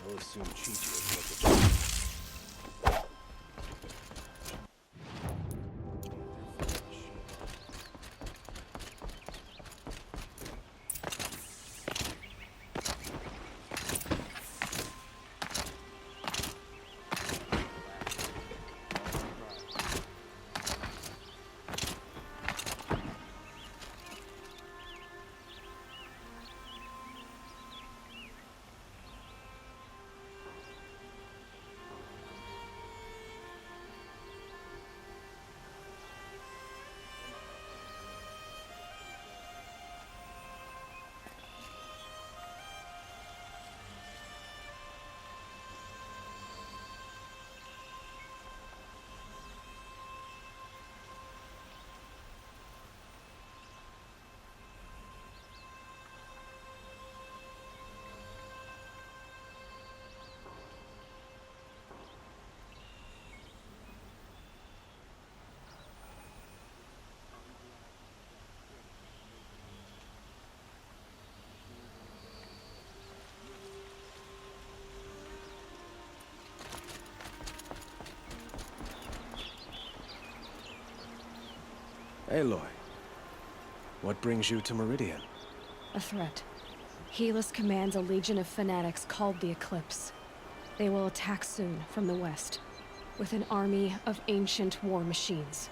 will as soon cheat you as make a choice. Aloy, what brings you to Meridian? A threat. Helis commands a legion of fanatics called the Eclipse. They will attack soon from the west, with an army of ancient war machines.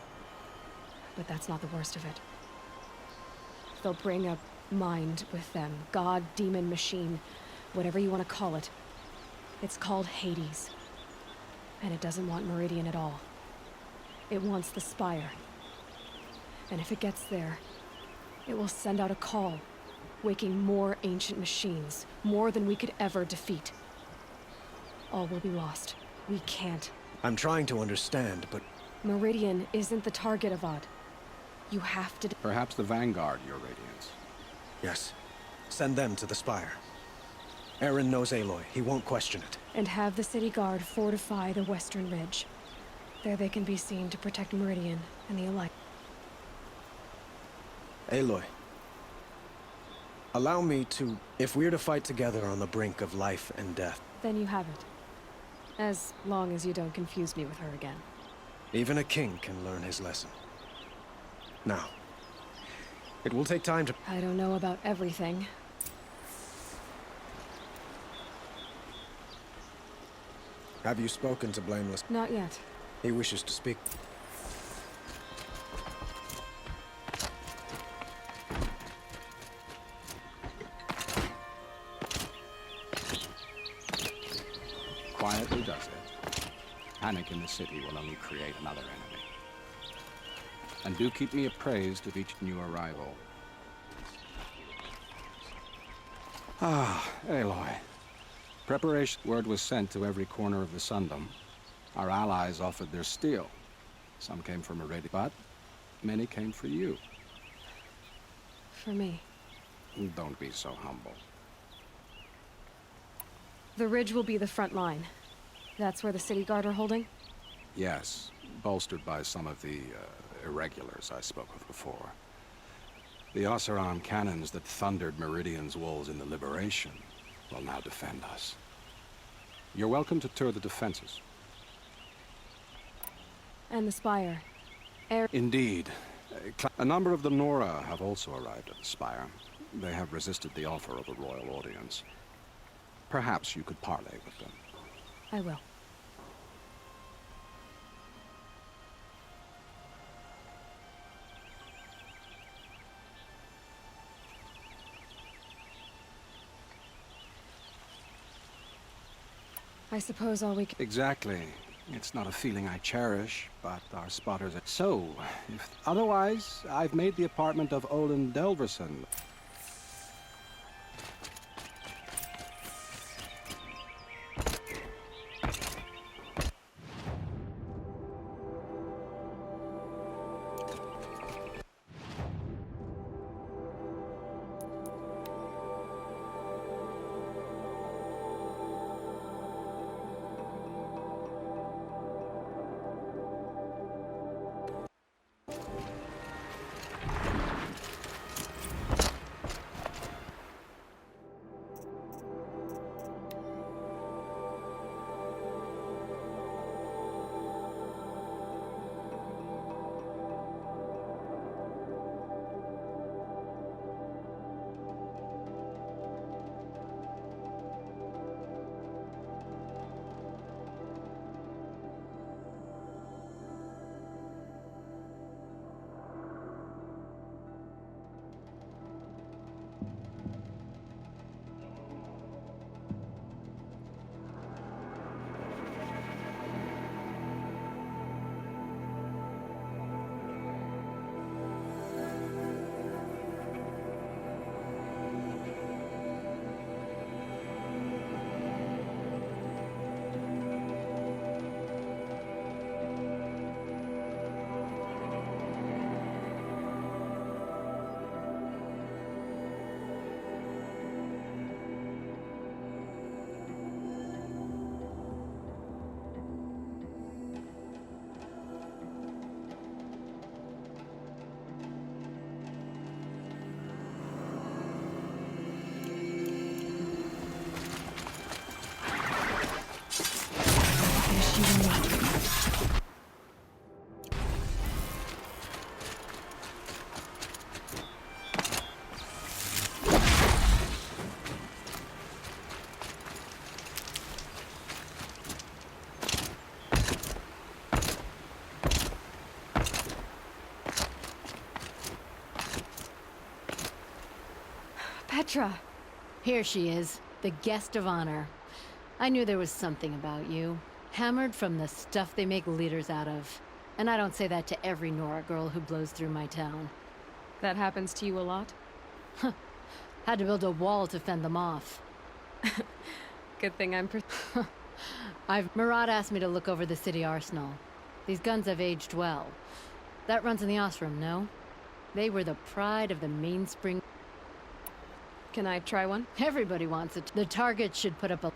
But that's not the worst of it. They'll bring a mind with them, god, demon, machine, whatever you want to call it. It's called Hades. And it doesn't want Meridian at all. It wants the Spire. And if it gets there, it will send out a call, waking more ancient machines, more than we could ever defeat. All will be lost. We can't. I'm trying to understand, but... Meridian isn't the target, Avad. You have to... Perhaps the Vanguard, Your Radiance. Yes. Send them to the Spire. Eren knows Aloy. He won't question it. And have the city guard fortify the western ridge. There they can be seen to protect Meridian and the Elite. Aloy. Allow me to... If we're to fight together on the brink of life and death... Then you have it. As long as you don't confuse me with her again. Even a king can learn his lesson. Now, it will take time to... I don't know about everything. Have you spoken to Blameless? Not yet. He wishes to speak. Quietly does it. Panic in the city will only create another enemy. And do keep me appraised of each new arrival. Ah, Aloy. Preparation word was sent to every corner of the Sundom. Our allies offered their steel. Some came from Meridian, but many came for you. For me. Don't be so humble. The ridge will be the front line. That's where the city guard are holding? Yes, bolstered by some of the irregulars I spoke of before. The Oseram cannons that thundered Meridian's walls in the Liberation will now defend us. You're welcome to tour the defenses. And the Spire. Indeed. A number of the Nora have also arrived at the Spire. They have resisted the offer of a royal audience. Perhaps you could parley with them. I will. I suppose all we can... Exactly. It's not a feeling I cherish, but our spotters are... So, if otherwise, I've made the apartment of Olin Delverson. Cleopatra! Here she is, the guest of honor. I knew there was something about you. Hammered from the stuff they make leaders out of. And I don't say that to every Nora girl who blows through my town. That happens to you a lot? Had to build a wall to fend them off. Good thing I'm Marat asked me to look over the city arsenal. These guns have aged well. That runs in the Osram, no? They were the pride of the mainspring. Can I try one? Everybody wants it. The target should put up a...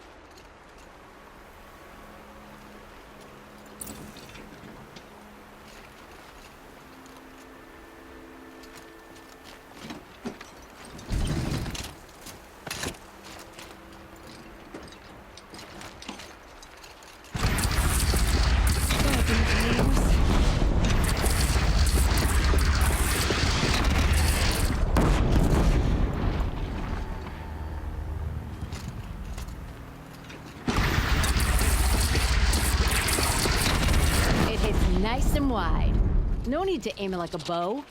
Nice and wide. No need to aim it like a bow.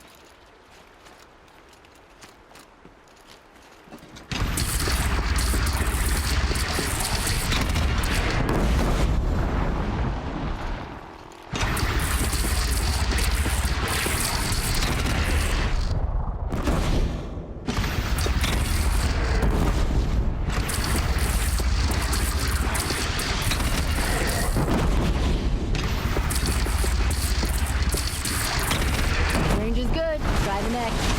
Range is good. Try the next.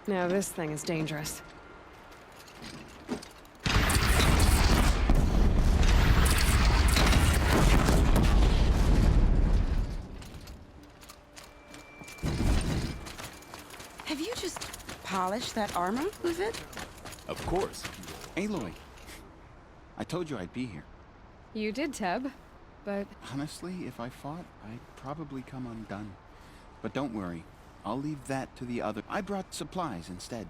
Now this thing is dangerous. Have you just polished that armor with it? Of course. Aloy. I told you I'd be here. You did, Teb, but Honestly, if I fought, I'd probably come undone. But don't worry. I'll leave that to the other. I brought supplies instead.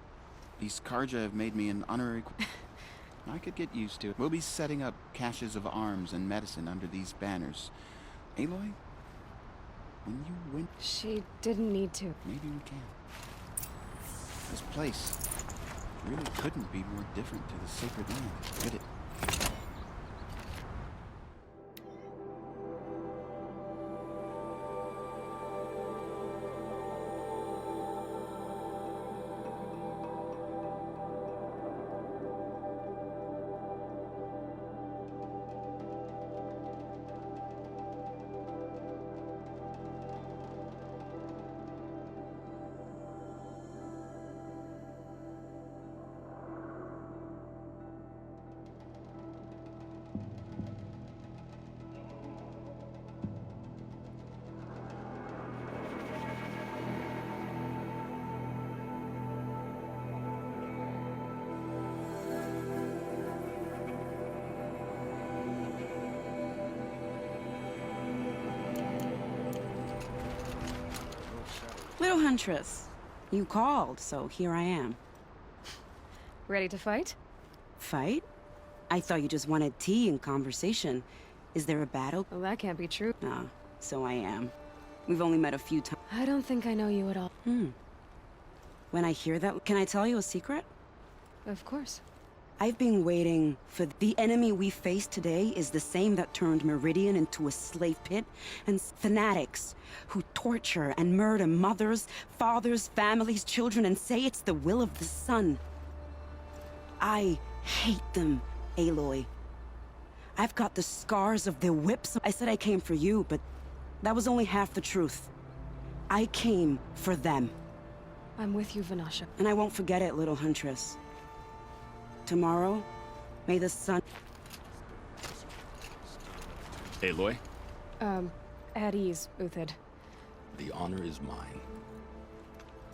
These Karja have made me an honorary... I could get used to it. We'll be setting up caches of arms and medicine under these banners. Aloy, when you went... she didn't need to. Maybe we can. This place really couldn't be more different to the sacred land, could it? Little Huntress, you called, so here I am. Ready to fight? Fight? I thought you just wanted tea and conversation. Is there a battle? Well, that can't be true. Ah, so I am. We've only met a few times. I don't think I know you at all. When I hear that, can I tell you a secret? Of course. I've been waiting for the enemy we face today is the same that turned Meridian into a slave pit, and fanatics who torture and murder mothers, fathers, families, children, and say it's the will of the sun. I hate them, Aloy. I've got the scars of their whips. I said I came for you, but that was only half the truth. I came for them. I'm with you, Vanasha. And I won't forget it, little huntress. Tomorrow, may the sun... Aloy, At ease, Uthid. the honor is mine.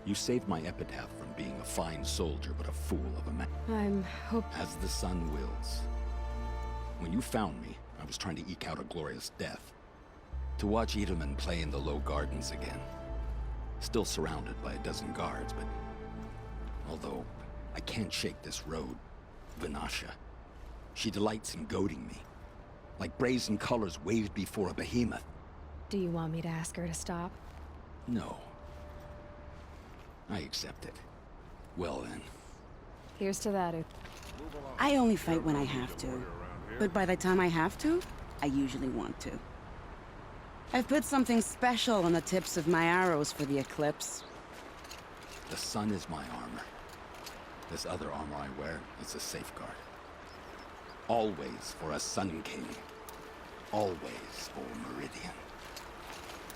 You saved my epitaph from being a fine soldier, but a fool of a man. As the sun wills. When you found me, I was trying to eke out a glorious death. To watch Edelman play in the low gardens again. Still surrounded by a dozen guards, but... although I can't shake this road, Vanasha. She delights in goading me. Like brazen colors waved before a behemoth. Do you want me to ask her to stop? No. I accept it. Well then. Here's to that, I only fight when I have to. But by the time I have to, I usually want to. I've put something special on the tips of my arrows for the eclipse. The sun is my armor. This other armor I wear is a safeguard. Always for a Sun King. Always for Meridian.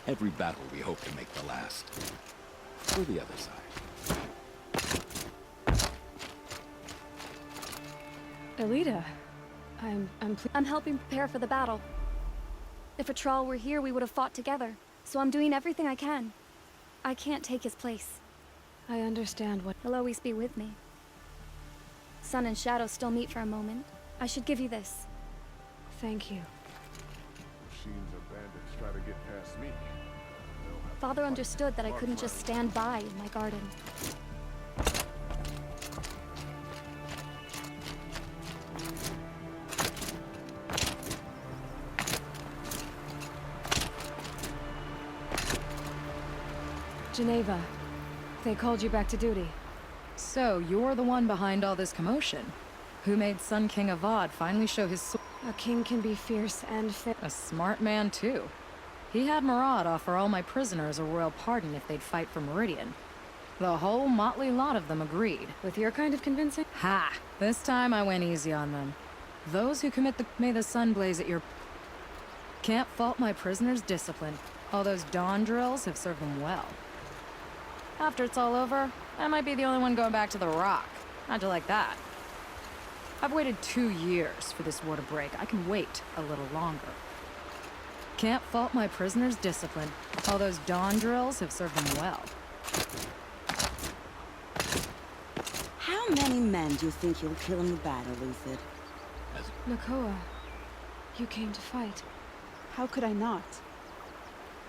Every battle we hope to make the last. Or the other side. Elita, I'm helping prepare for the battle. If Atral were here, we would have fought together. So I'm doing everything I can. I can't take his place. I understand what... He'll always be with me. Sun and Shadow still meet for a moment. I should give you this. Thank you. Machines or bandits try to get past me. Father understood that I couldn't just stand by in my garden. Geneva, they called you back to duty. So, you're the one behind all this commotion. Who made Sun King Avad finally show his sword? A king can be fierce and A smart man, too. He had Murad offer all my prisoners a royal pardon if they'd fight for Meridian. The whole motley lot of them agreed. With your kind of convincing? Ha! This time I went easy on them. Those who commit the... May the sun blaze at your... Can't fault my prisoners' discipline. All those dawn drills have served them well. After it's all over, I might be the only one going back to the Rock. How'd you like that? I've waited 2 years for this war to break. I can wait a little longer. Can't fault my prisoners' discipline. All those dawn drills have served them well. How many men do you think you'll kill in the battle, Luthid? Nakoa, you came to fight. How could I not?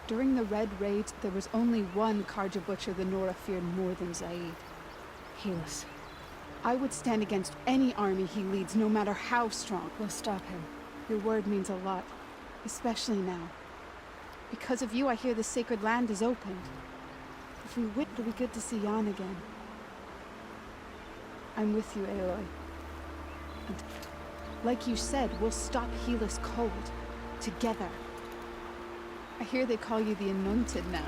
During the Red Raids, there was only one Karja Butcher the Nora feared more than Zaid. Helis. I would stand against any army he leads, no matter how strong. We'll stop him. Your word means a lot, especially now. Because of you, I hear the sacred land is opened. If we win, it'll be good to see Jan again. I'm with you, Aloy. And like you said, we'll stop Helis cold. Together. I hear they call you the Anointed now.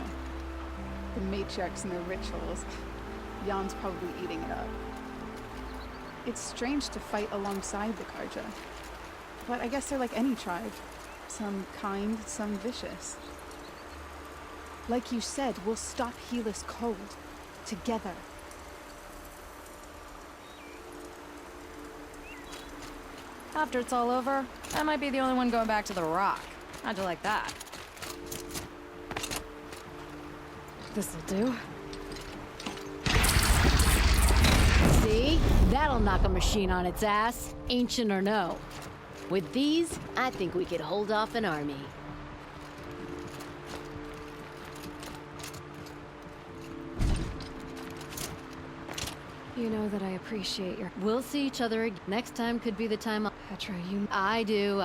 The matriarchs and their rituals. Jan's probably eating it up. It's strange to fight alongside the Karja. But I guess they're like any tribe. Some kind, some vicious. Like you said, we'll stop Helis cold. Together. After it's all over, I might be the only one going back to the Rock. How'd you like that? This'll do. See? That'll knock a machine on its ass, ancient or no. With these, I think we could hold off an army. You know that I appreciate your... We'll see each other again. Next time could be the time Petra, you... I do.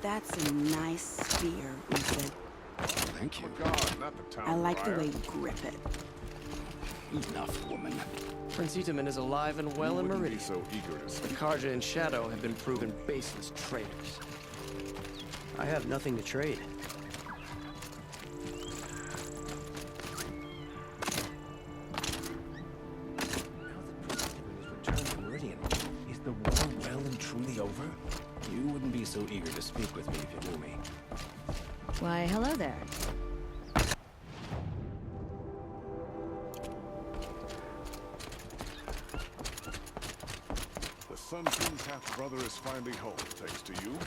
That's a nice spear, Uthed. Thank you. God, not the town I like the crier. way you grip it. Enough, woman. Prince Itamen is alive and well You in wouldn't be Meridian. so eager to The Carja and Shadow have been proven baseless traitors. I have nothing to trade. Now that Prince Itamen has returned to Meridian, is the war well and truly over? You wouldn't be so eager to speak with me if you knew me. Why, hello there. The Sun King's half-brother is finally home, thanks to you.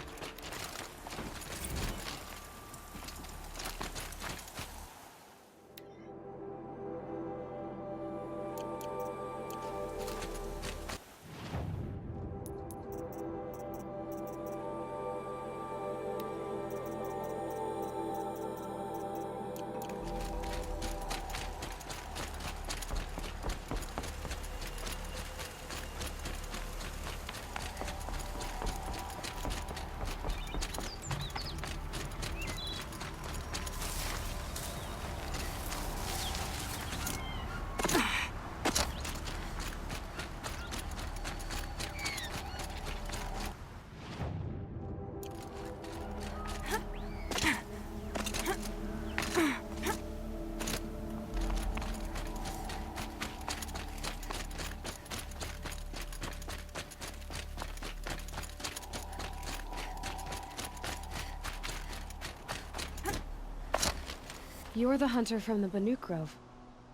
You're the hunter from the Banuk Grove.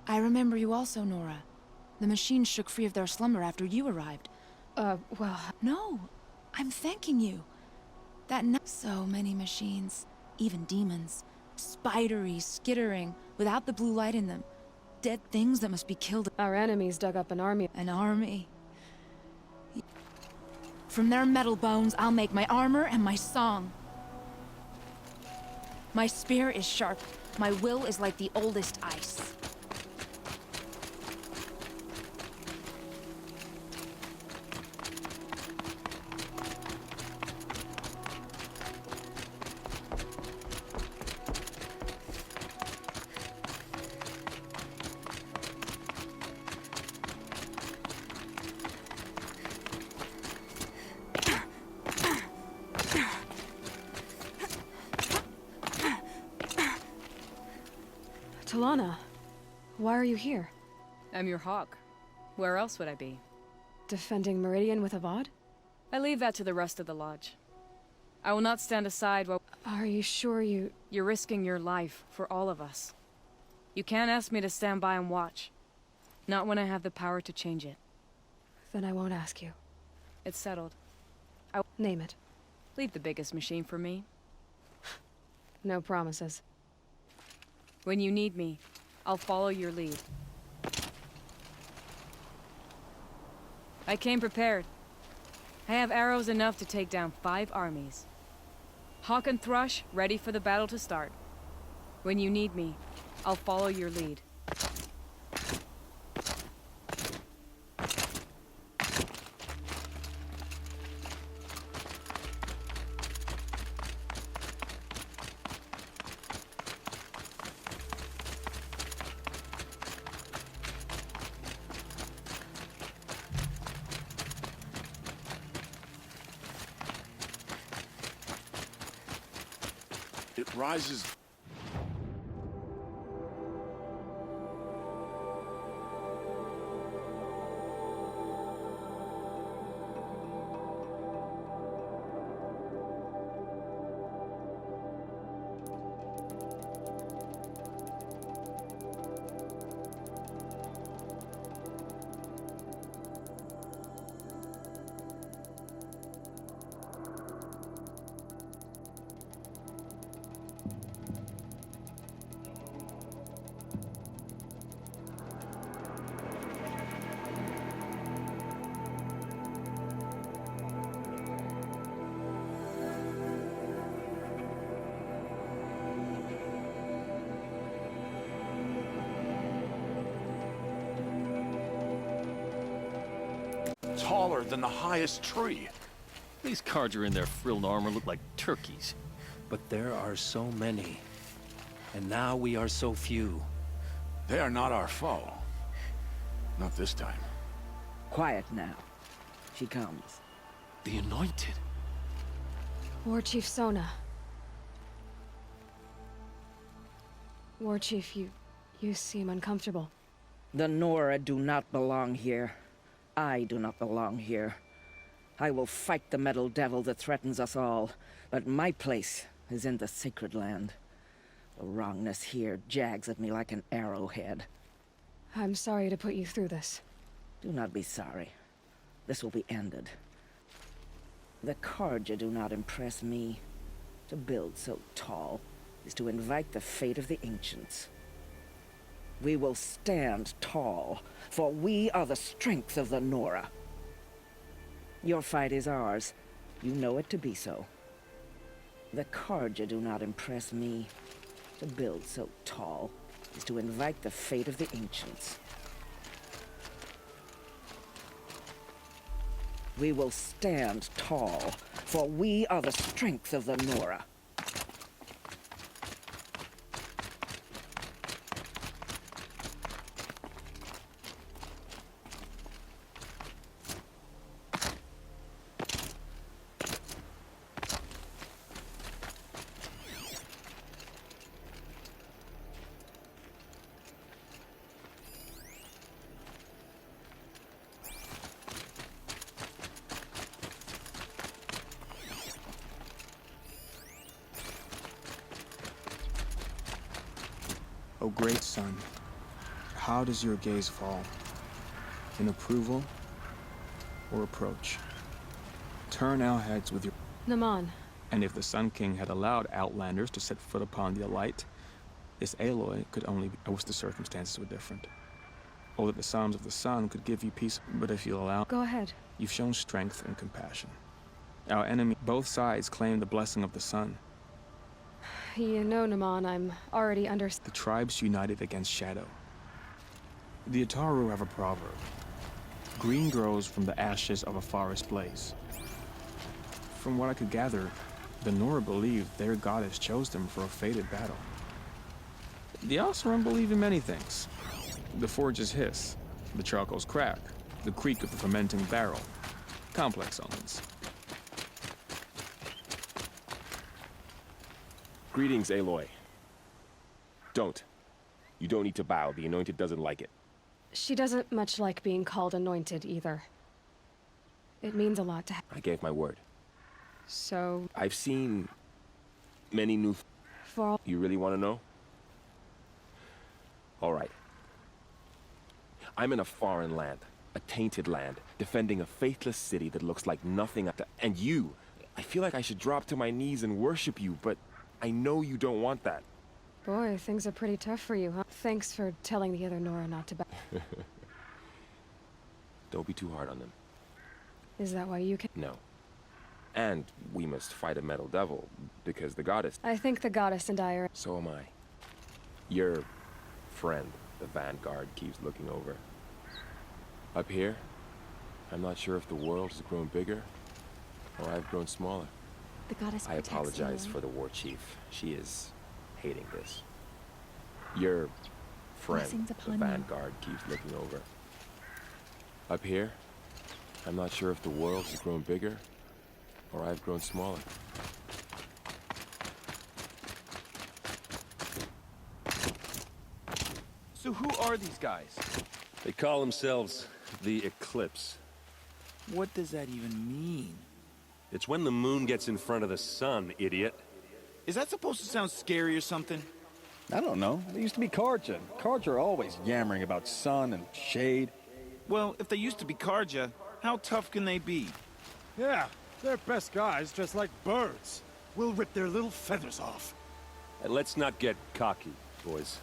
I remember you also, Nora. The machines shook free of their slumber after you arrived. Well... No, I'm thanking you. So many machines, even demons. Spidery, skittering, without the blue light in them. Dead things that must be killed. Our enemies dug up an army. An army. From their metal bones, I'll make my armor and my song. My spear is sharp. My will is like the oldest ice. Talana, why are you here? I'm your hawk. Where else would I be? Defending Meridian with Avad? I leave that to the rest of the Lodge. I will not stand aside while... Are you sure you... You're risking your life for all of us. You can't ask me to stand by and watch. Not when I have the power to change it. Then I won't ask you. It's settled. Name it. Leave the biggest machine for me. No promises. When you need me, I'll follow your lead. I came prepared. I have arrows enough to take down 5 armies. Hawk and Thrush ready for the battle to start. When you need me, I'll follow your lead. It rises. taller than the highest tree. These Carja in their frilled armor look like turkeys. But there are so many. And now we are so few. They are not our foe. Not this time. Quiet now. She comes. The Anointed. War Chief Sona. War Chief, you seem uncomfortable. The Nora do not belong here. I do not belong here. I will fight the metal devil that threatens us all, but my place is in the sacred land. The wrongness here jags at me like an arrowhead. I'm sorry to put you through this. Do not be sorry. This will be ended. The Carja do not impress me. To build so tall is to invite the fate of the ancients. We will stand tall, for we are the strength of the Nora. Your fight is ours. You know it to be so. The Carja do not impress me. To build so tall is to invite the fate of the ancients. We will stand tall, for we are the strength of the Nora. O great sun, how does your gaze fall? In approval or approach? Turn our heads with your... Naman. And if the Sun King had allowed Outlanders to set foot upon the Alight, this Aloy could only be... I wish the circumstances were different. Or that the Psalms of the Sun could give you peace, but if you'll allow... Go ahead. You've shown strength and compassion. Our enemy, both sides claim the blessing of the Sun. You know, Naman, I'm already under... The tribes united against Shadow. The Ataru have a proverb. Green grows from the ashes of a forest blaze. From what I could gather, the Nora believe their goddess chose them for a fated battle. The Oseram believe in many things. The forge's hiss, the charcoal's crack, the creak of the fermenting barrel. Complex omens. Greetings, Aloy. Don't. You don't need to bow. The Anointed doesn't like it. She doesn't much like being called Anointed, either. It means a lot to her. I gave my word. So... I've seen many new... For all... You really want to know? All right. I'm in a foreign land, a tainted land, defending a faithless city that looks like nothing at the... And you! I feel like I should drop to my knees and worship you, but I know you don't want that. Boy, things are pretty tough for you, huh? Thanks for telling the other Nora not to bow. Don't be too hard on them. Is that why you can... No. And we must fight a metal devil, because the goddess... I think the goddess and I are... So am I. Your friend, the Vanguard, keeps looking over. Up here, I'm not sure if the world has grown bigger, or I've grown smaller. The goddess I apologize for the war chief. She is hating this. Your friend, the Vanguard, keeps looking over. Up here, I'm not sure if the world has grown bigger, or I've grown smaller. So who are these guys? They call themselves the Eclipse. What does that even mean? It's when the moon gets in front of the sun, idiot. Is that supposed to sound scary or something? I don't know. They used to be Carja. Carja are always yammering about sun and shade. Well, if they used to be Carja, how tough can they be? Yeah, they're best guys dressed like birds. We'll rip their little feathers off. And let's not get cocky, boys.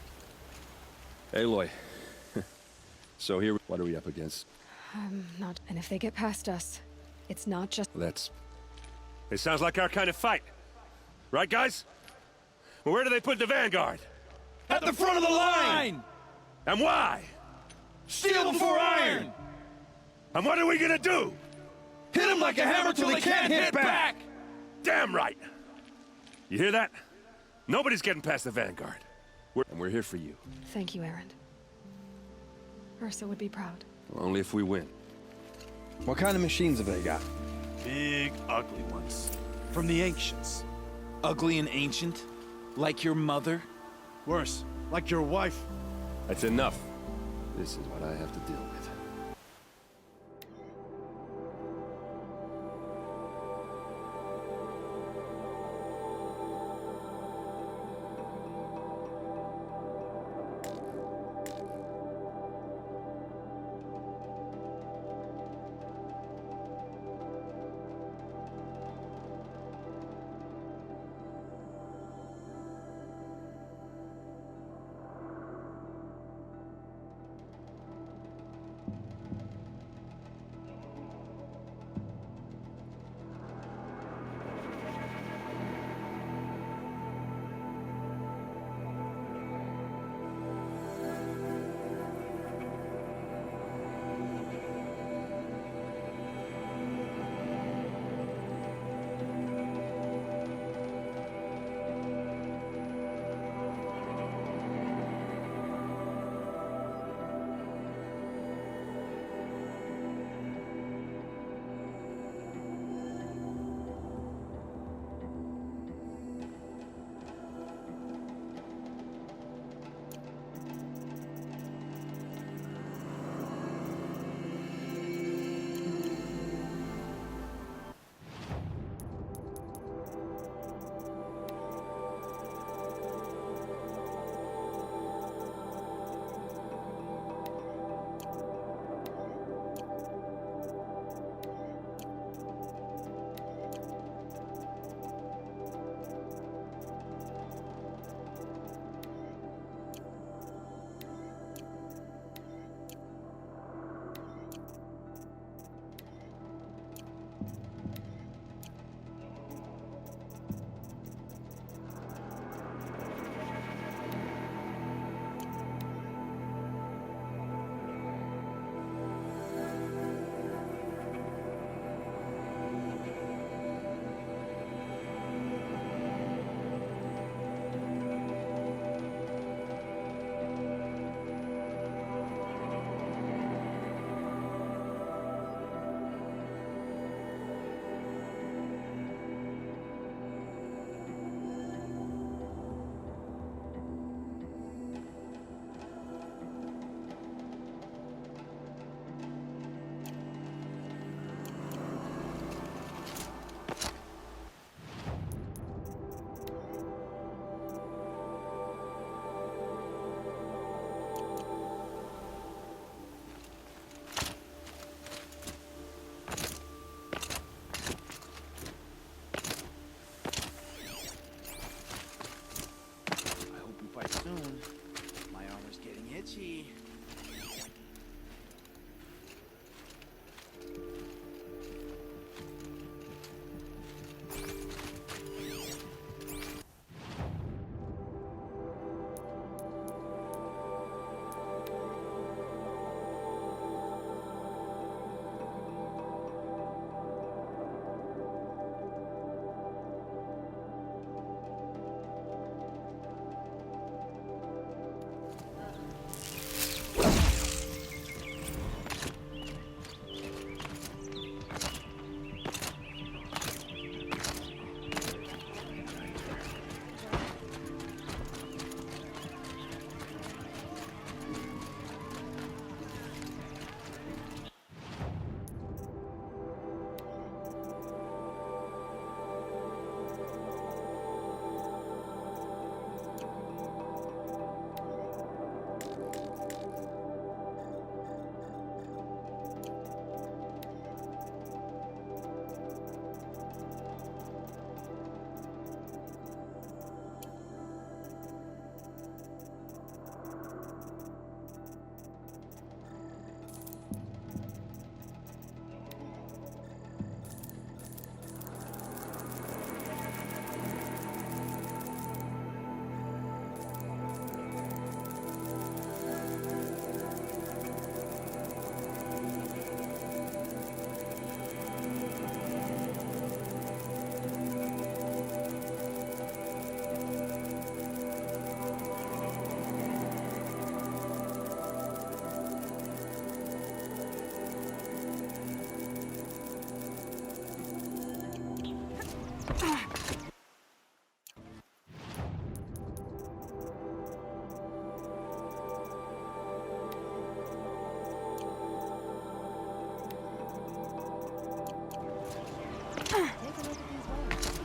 Aloy. So here, what are we up against? Not... And if they get past us, it's not just... It sounds like our kind of fight. Right, guys? Well, where do they put the Vanguard? At the front of the line! And why? Steel before iron! And what are we gonna do? Hit him like a hammer till he can't hit back! Damn right! You hear that? Nobody's getting past the Vanguard. And we're here for you. Thank you, Erend. Ursa would be proud. Well, only if we win. What kind of machines have they got? Big, ugly ones. From the ancients. Ugly and ancient? Like your mother? Worse, like your wife. That's enough. This is what I have to deal with.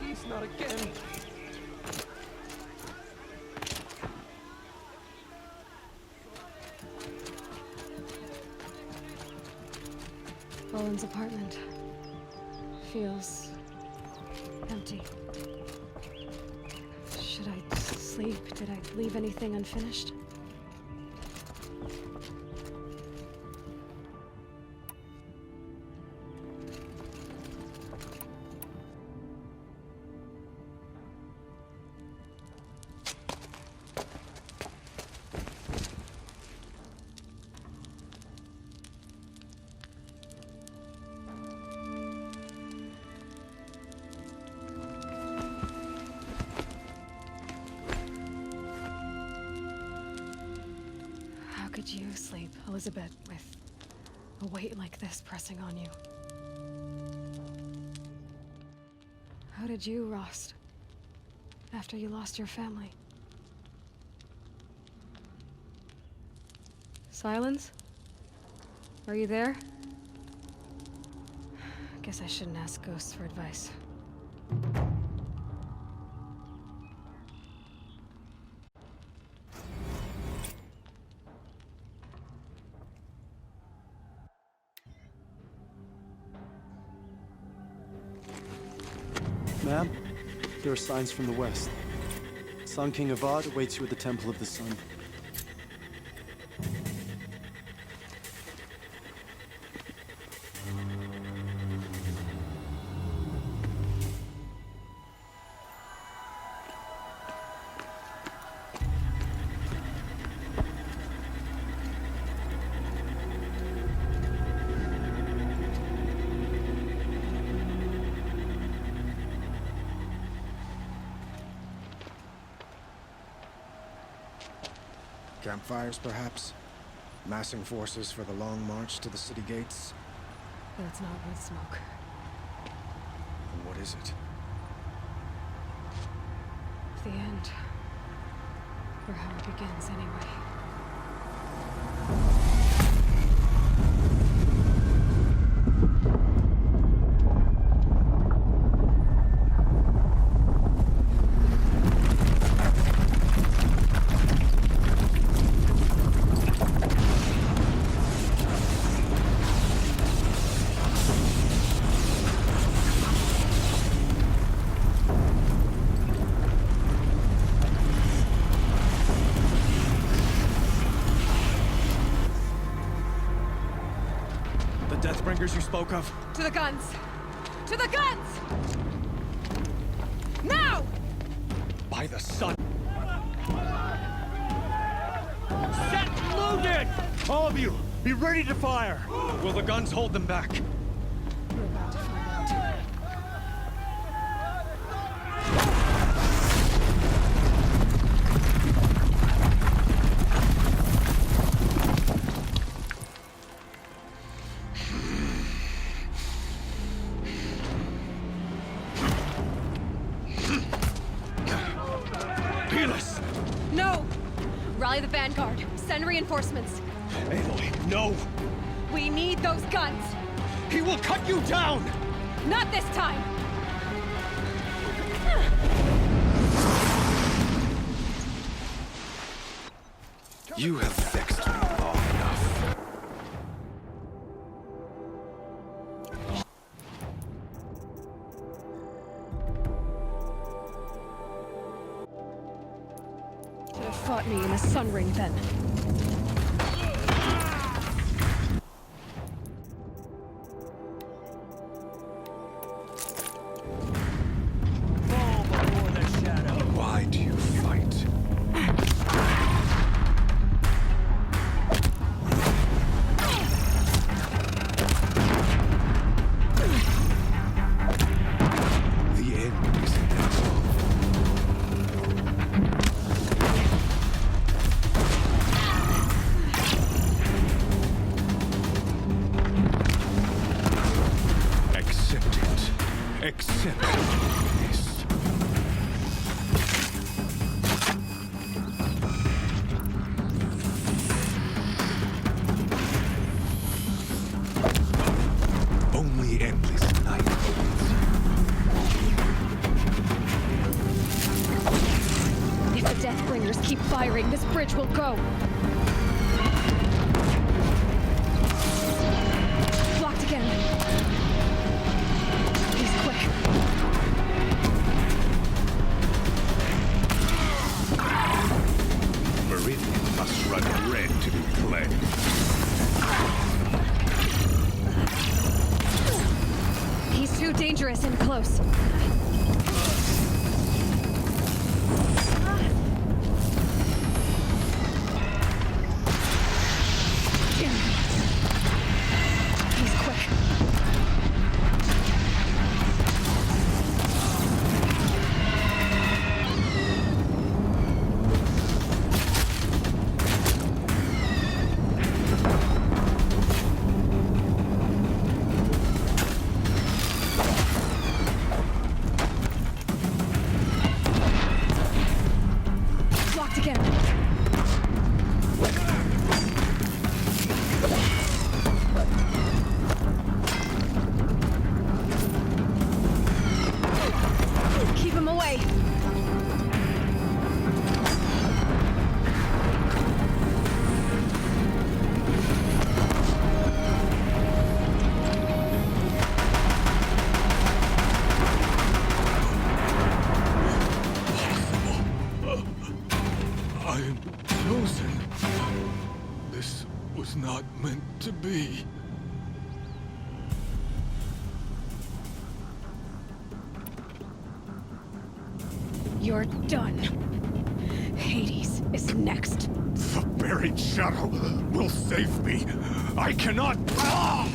Please, not again. Owen's apartment feels empty. Should I sleep? Did I leave anything unfinished? How could you sleep, Elizabeth, with a weight like this pressing on you? How did you, Rost, after you lost your family? Silence? Are you there? Guess I shouldn't ask ghosts for advice. Ma'am, there are signs from the west. Sun King Avad awaits you at the Temple of the Sun. Campfires, perhaps? Massing forces for the long march to the city gates? That's not wood smoke. And what is it? The end. Or how it begins, anyway. Deathbringers you spoke of? To the guns! To the guns! Now! By the sun! Set loaded! All of you, be ready to fire! Will the guns hold them back? We're about to find out. No! Rally the vanguard. Send reinforcements. Aloy, no! We need those guns! He will cut you down! Not this time! You have vexed me long enough. Should have fought me in the Sun Ring then. Fall before the shadow. Why do you fight? The end is inevitable. make sense of this. Only endless night awaits. If the Deathbringers keep firing, this bridge will go. Blocked again. He's quick. Meridian must run red to be plagued. He's too dangerous and close. He's quick. Blocked again. Keep him away. I am chosen. This was not meant to be. You're done. Hades is next. The buried shadow will save me. I cannot. Ah!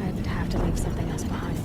I'd have to leave something else behind.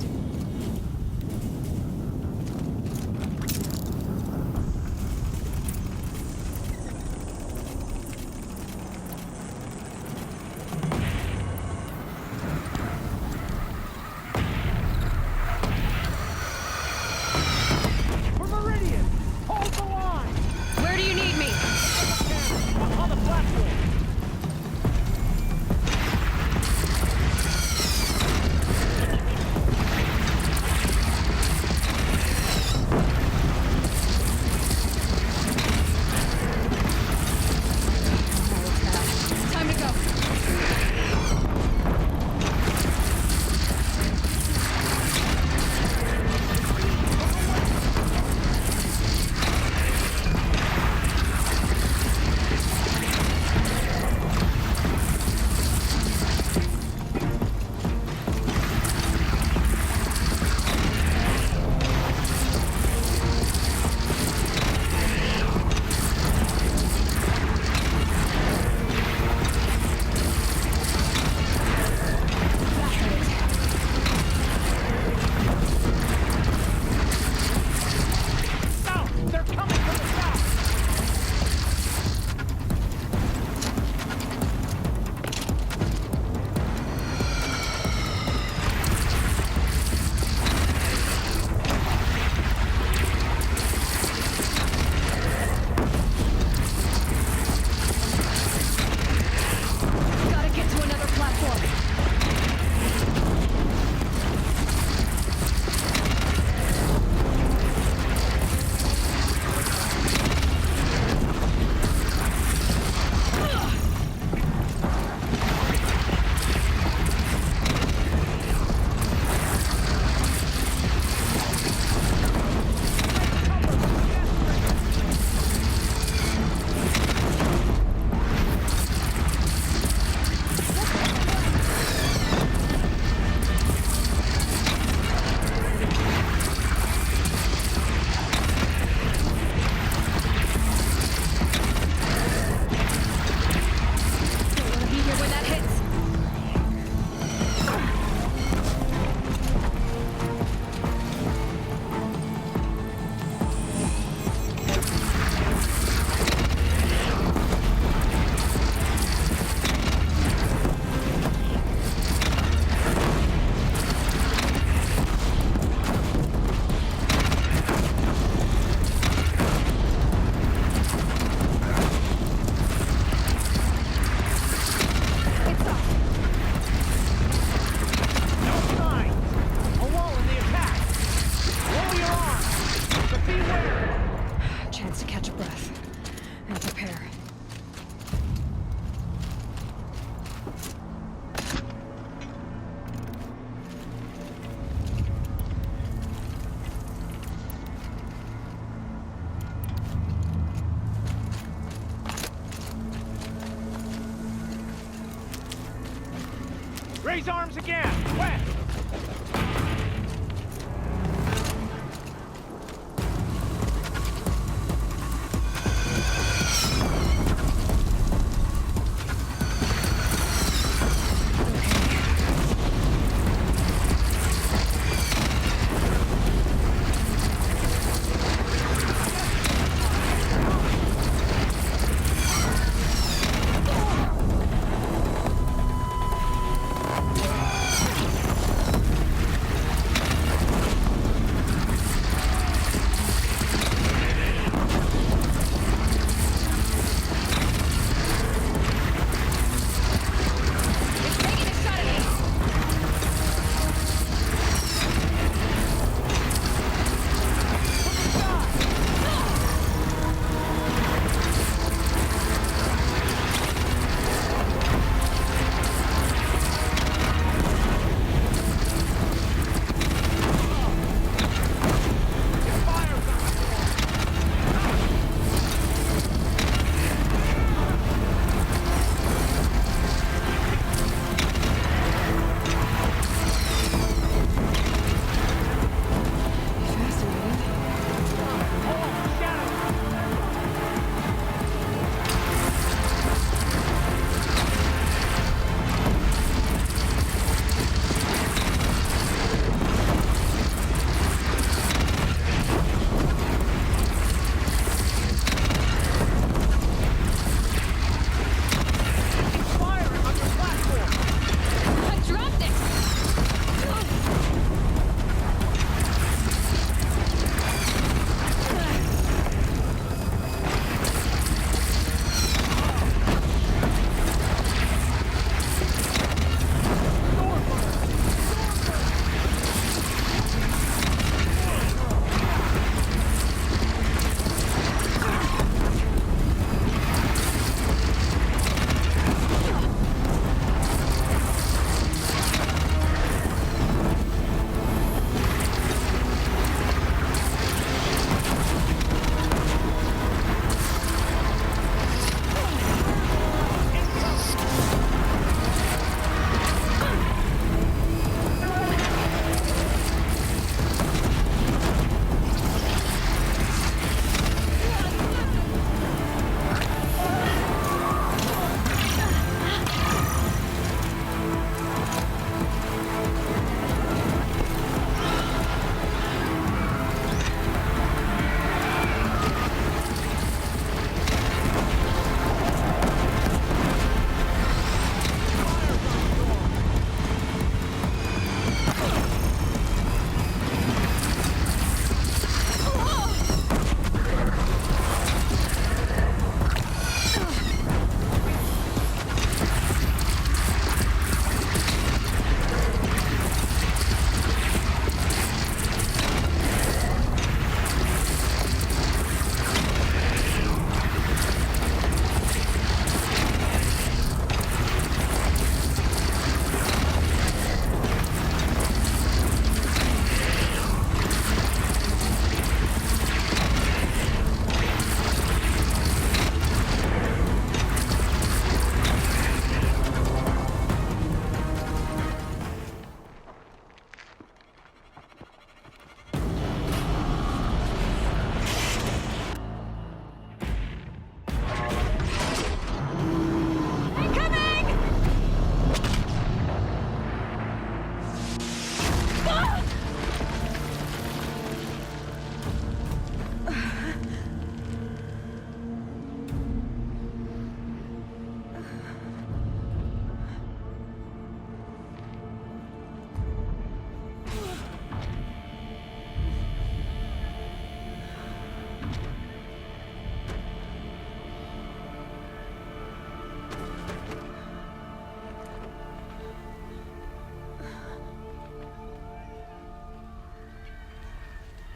Raise arms again! West!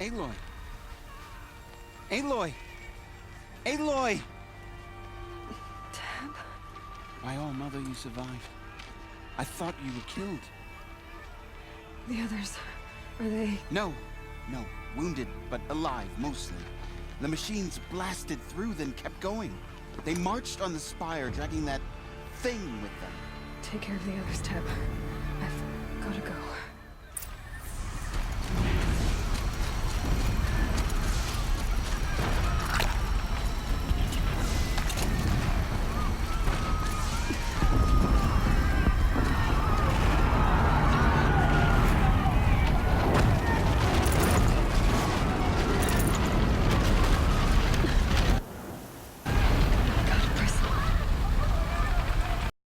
Aloy! Aloy! Aloy! Tab? By all, Mother, you survived. I thought you were killed. The others, are they... No. Wounded, but alive, mostly. The machines blasted through, then kept going. They marched on the spire, dragging that thing with them. Take care of the others, Tab. Gotta go.